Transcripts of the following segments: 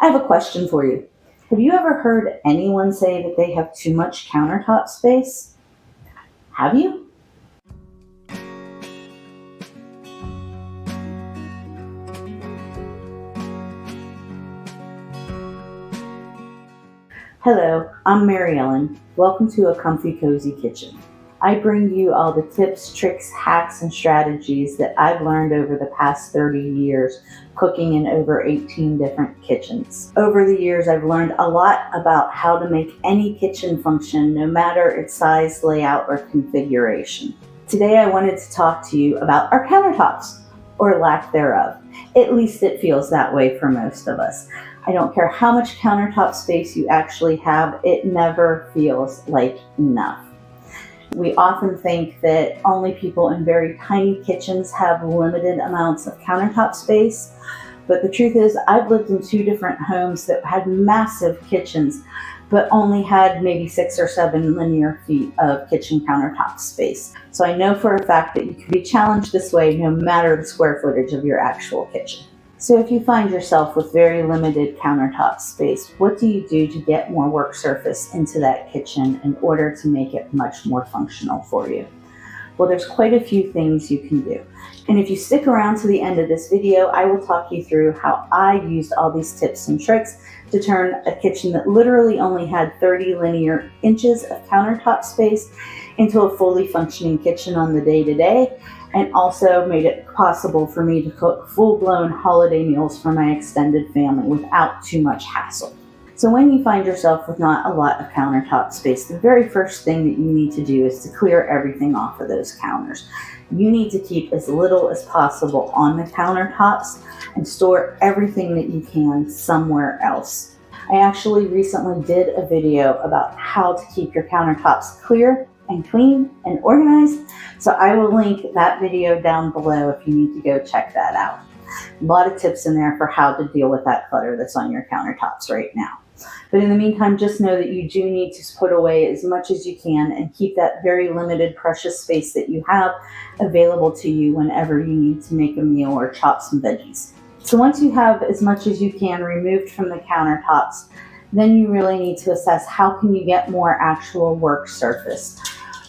I have a question for you. Have you ever heard anyone say that they have too much countertop space? Have you? Hello, I'm Mary Ellen. Welcome to A Comfy Cozy Kitchen. I bring you all the tips, tricks, hacks, and strategies that I've learned over the past 30 years cooking in over 18 different kitchens. Over the years, I've learned a lot about how to make any kitchen function, no matter its size, layout, or configuration. Today, I wanted to talk to you about our countertops, or lack thereof. At least it feels that way for most of us. I don't care how much countertop space you actually have, it never feels like enough. We often think that only people in very tiny kitchens have limited amounts of countertop space, but the truth is I've lived in 2 different homes that had massive kitchens, but only had maybe 6 or 7 linear feet of kitchen countertop space. So I know for a fact that you can be challenged this way no matter the square footage of your actual kitchen. So if you find yourself with very limited countertop space, what do you do to get more work surface into that kitchen in order to make it much more functional for you? Well, there's quite a few things you can do. And if you stick around to the end of this video, I will talk you through how I used all these tips and tricks to turn a kitchen that literally only had 30 linear inches of countertop space into a fully functioning kitchen on the day-to-day, and also made it possible for me to cook full-blown holiday meals for my extended family without too much hassle. So when you find yourself with not a lot of countertop space, the very first thing that you need to do is to clear everything off of those counters. You need to keep as little as possible on the countertops and store everything that you can somewhere else. I actually recently did a video about how to keep your countertops clear and clean and organized, so I will link that video down below if you need to go check that out. A lot of tips in there for how to deal with that clutter that's on your countertops right now. But in the meantime, just know that you do need to put away as much as you can and keep that very limited precious space that you have available to you whenever you need to make a meal or chop some veggies. So once you have as much as you can removed from the countertops, then you really need to assess how can you get more actual work surface.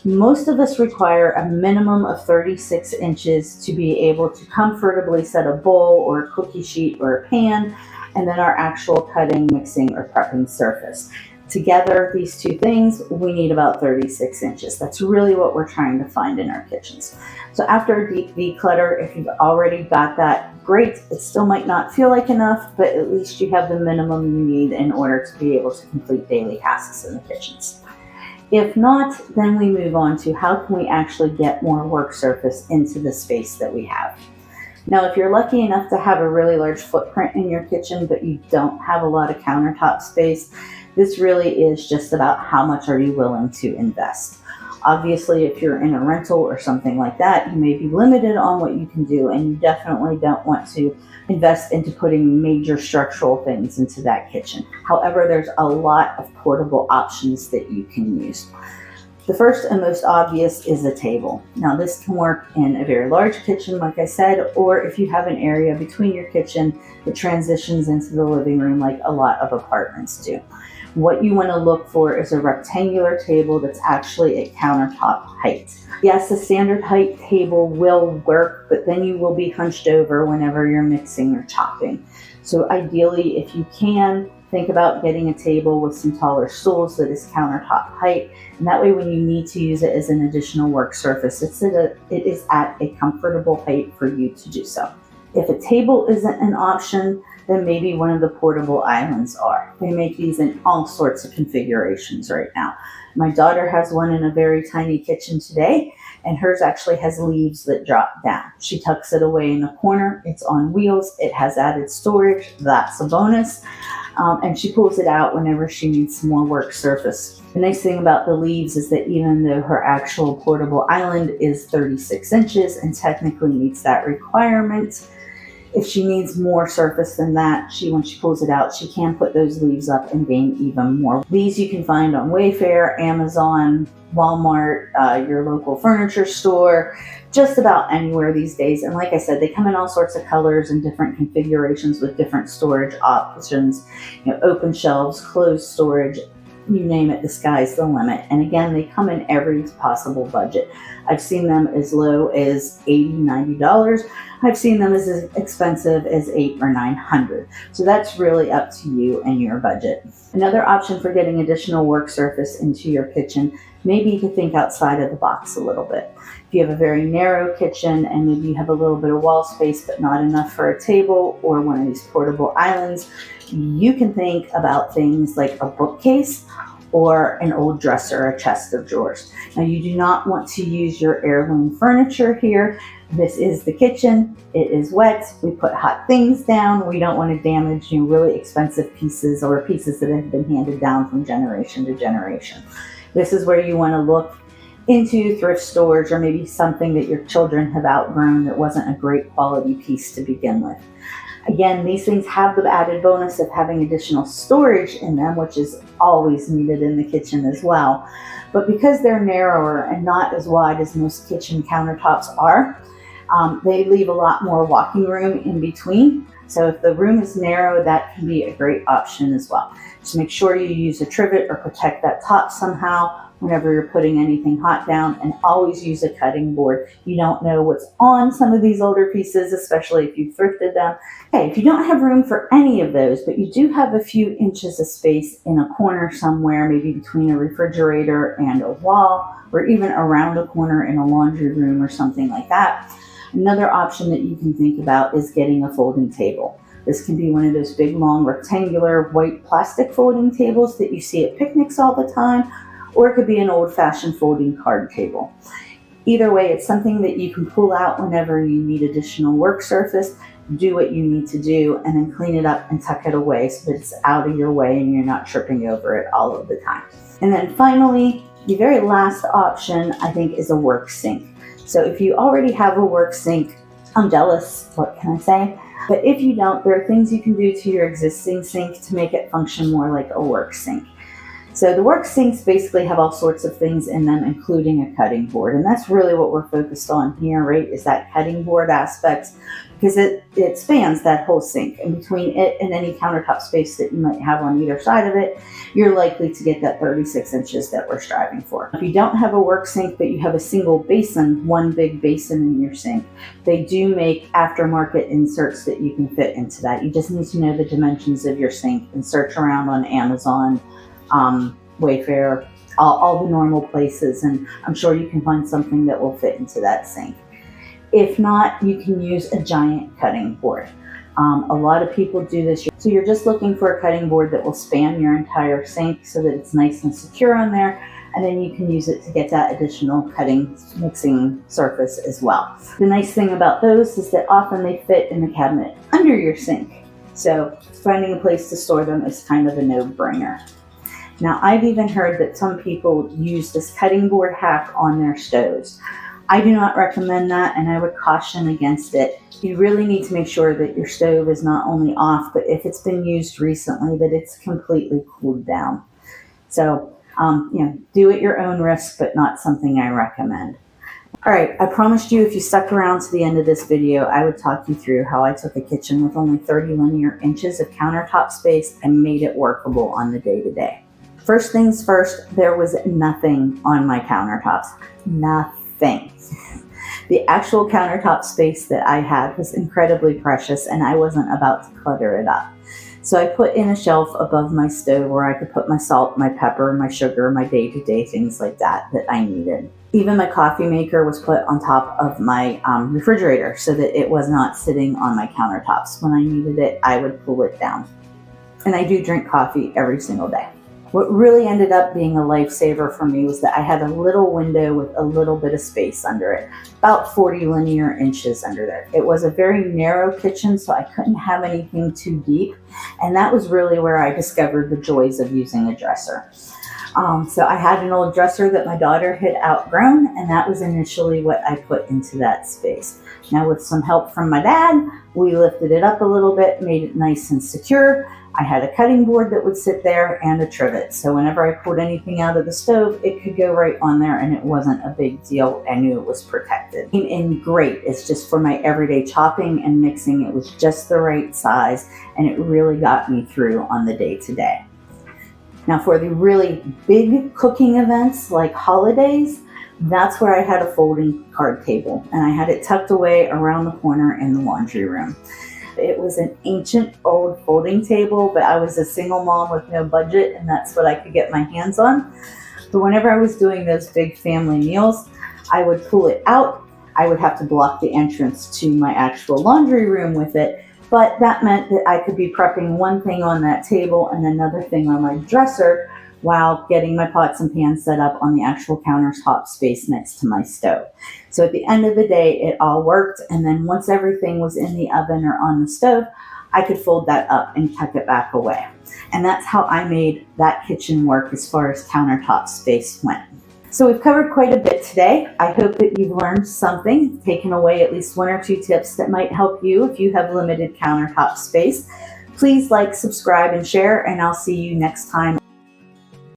Most of us require a minimum of 36 inches to be able to comfortably set a bowl or a cookie sheet or a pan, and then our actual cutting, mixing, or prepping surface. Together, these 2 things, we need about 36 inches. That's really what we're trying to find in our kitchens. So after a deep declutter, if you've already got that, great. It still might not feel like enough, but at least you have the minimum you need in order to be able to complete daily tasks in the kitchens. If not, then we move on to how can we actually get more work surface into the space that we have. Now, if you're lucky enough to have a really large footprint in your kitchen, but you don't have a lot of countertop space, this really is just about how much are you willing to invest. Obviously, if you're in a rental or something like that, you may be limited on what you can do, and you definitely don't want to invest into putting major structural things into that kitchen. However, there's a lot of portable options that you can use. The first and most obvious is a table. Now, this can work in a very large kitchen, like I said, or if you have an area between your kitchen that transitions into the living room like a lot of apartments do. What you want to look for is a rectangular table that's actually at countertop height. Yes, a standard height table will work, but then you will be hunched over whenever you're mixing or chopping. So ideally, if you can, think about getting a table with some taller stools that is countertop height, and that way when you need to use it as an additional work surface, it is at a comfortable height for you to do so. If a table isn't an option, then maybe one of the portable islands are. They make these in all sorts of configurations right now. My daughter has one in a very tiny kitchen today, and hers actually has leaves that drop down. She tucks it away in the corner. It's on wheels. It has added storage. That's a bonus. And she pulls it out whenever she needs some more work surface. The nice thing about the leaves is that even though her actual portable island is 36 inches and technically meets that requirement, If she needs more surface than that, when she pulls it out, she can put those leaves up and gain even more. These you can find on Wayfair, Amazon, Walmart, your local furniture store, just about anywhere these days. And like I said, they come in all sorts of colors and different configurations with different storage options, open shelves, closed storage, you name it, the sky's the limit. And again, they come in every possible budget. I've seen them as low as $80, $90. I've seen them as expensive as $800 or $900. So that's really up to you and your budget. Another option for getting additional work surface into your kitchen, maybe you could think outside of the box a little bit. If you have a very narrow kitchen and maybe you have a little bit of wall space but not enough for a table or one of these portable islands, you can think about things like a bookcase or an old dresser, a chest of drawers. Now, you do not want to use your heirloom furniture here. This is the kitchen. It is wet. We put hot things down. We don't want to damage really expensive pieces or pieces that have been handed down from generation to generation. This is where you want to look into thrift stores or maybe something that your children have outgrown that wasn't a great quality piece to begin with. Again, these things have the added bonus of having additional storage in them, which is always needed in the kitchen as well. But because they're narrower and not as wide as most kitchen countertops are, they leave a lot more walking room in between. So if the room is narrow, that can be a great option as well. Just make sure you use a trivet or protect that top somehow whenever you're putting anything hot down, and always use a cutting board. You don't know what's on some of these older pieces, especially if you thrifted them. Okay, if you don't have room for any of those, but you do have a few inches of space in a corner somewhere, maybe between a refrigerator and a wall, or even around a corner in a laundry room or something like that, another option that you can think about is getting a folding table. This can be one of those big, long, rectangular white plastic folding tables that you see at picnics all the time, or it could be an old-fashioned folding card table. Either way, it's something that you can pull out whenever you need additional work surface, do what you need to do, and then clean it up and tuck it away so that it's out of your way and you're not tripping over it all of the time. And then finally, the very last option, I think, is a work sink. So if you already have a work sink, I'm jealous, what can I say? But if you don't, there are things you can do to your existing sink to make it function more like a work sink. So the work sinks basically have all sorts of things in them, including a cutting board. And that's really what we're focused on here, right, is that cutting board aspect, because it spans that whole sink. And between it and any countertop space that you might have on either side of it, you're likely to get that 36 inches that we're striving for. If you don't have a work sink, but you have a single basin, one big basin in your sink, they do make aftermarket inserts that you can fit into that. You just need to know the dimensions of your sink and search around on Amazon, Wayfair, all the normal places, and I'm sure you can find something that will fit into that sink. If not, you can use a giant cutting board. A lot of people do this. So you're just looking for a cutting board that will span your entire sink so that it's nice and secure on there, and then you can use it to get that additional cutting, mixing surface as well. The nice thing about those is that often they fit in the cabinet under your sink. So finding a place to store them is kind of a no-brainer. Now, I've even heard that some people use this cutting board hack on their stoves. I do not recommend that, and I would caution against it. You really need to make sure that your stove is not only off, but if it's been used recently, that it's completely cooled down. So, do at your own risk, but not something I recommend. All right, I promised you if you stuck around to the end of this video, I would talk you through how I took a kitchen with only 30 linear inches of countertop space and made it workable on the day-to-day. First things first, there was nothing on my countertops. Nothing. The actual countertop space that I had was incredibly precious, and I wasn't about to clutter it up. So I put in a shelf above my stove where I could put my salt, my pepper, my sugar, my day-to-day things like that I needed. Even my coffee maker was put on top of my refrigerator so that it was not sitting on my countertops. When I needed it, I would pull it down. And I do drink coffee every single day. What really ended up being a lifesaver for me was that I had a little window with a little bit of space under it, about 40 linear inches under there. It was a very narrow kitchen, so I couldn't have anything too deep, and that was really where I discovered the joys of using a dresser. So I had an old dresser that my daughter had outgrown, and that was initially what I put into that space. Now with some help from my dad, we lifted it up a little bit, made it nice and secure. I had a cutting board that would sit there and a trivet. So whenever I pulled anything out of the stove, it could go right on there and it wasn't a big deal. I knew it was protected. And great, it's just for my everyday chopping and mixing. It was just the right size and it really got me through on the day-to-day. Now for the really big cooking events like holidays, that's where I had a folding card table and I had it tucked away around the corner in the laundry room. It was an ancient old folding table, but I was a single mom with no budget and that's what I could get my hands on. So whenever I was doing those big family meals, I would pull it out. I would have to block the entrance to my actual laundry room with it, but that meant that I could be prepping one thing on that table and another thing on my dresser while getting my pots and pans set up on the actual countertop space next to my stove. So at the end of the day, it all worked. And then once everything was in the oven or on the stove, I could fold that up and tuck it back away. And that's how I made that kitchen work as far as countertop space went. So we've covered quite a bit today. I hope that you've learned something, taken away at least 1 or 2 tips that might help you if you have limited countertop space. Please like, subscribe, and share, and I'll see you next time.